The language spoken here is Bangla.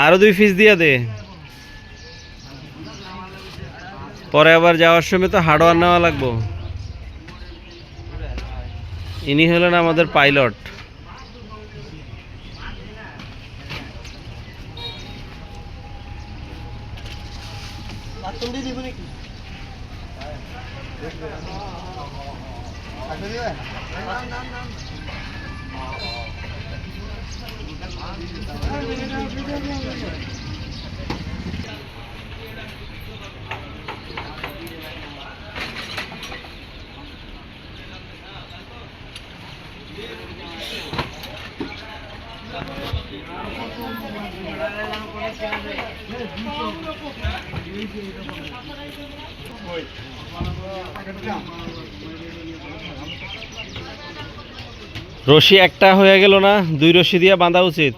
আরো দুই পিস দিয়া দে, পরে আবার যাওয়ার সময় তো হার্ডওয়্যার নেওয়া লাগবো। ইনি হলেন আমাদের পাইলট। রশি একটা হয়ে গেল না, দুই রশি দিয়ে বাঁধা উচিত।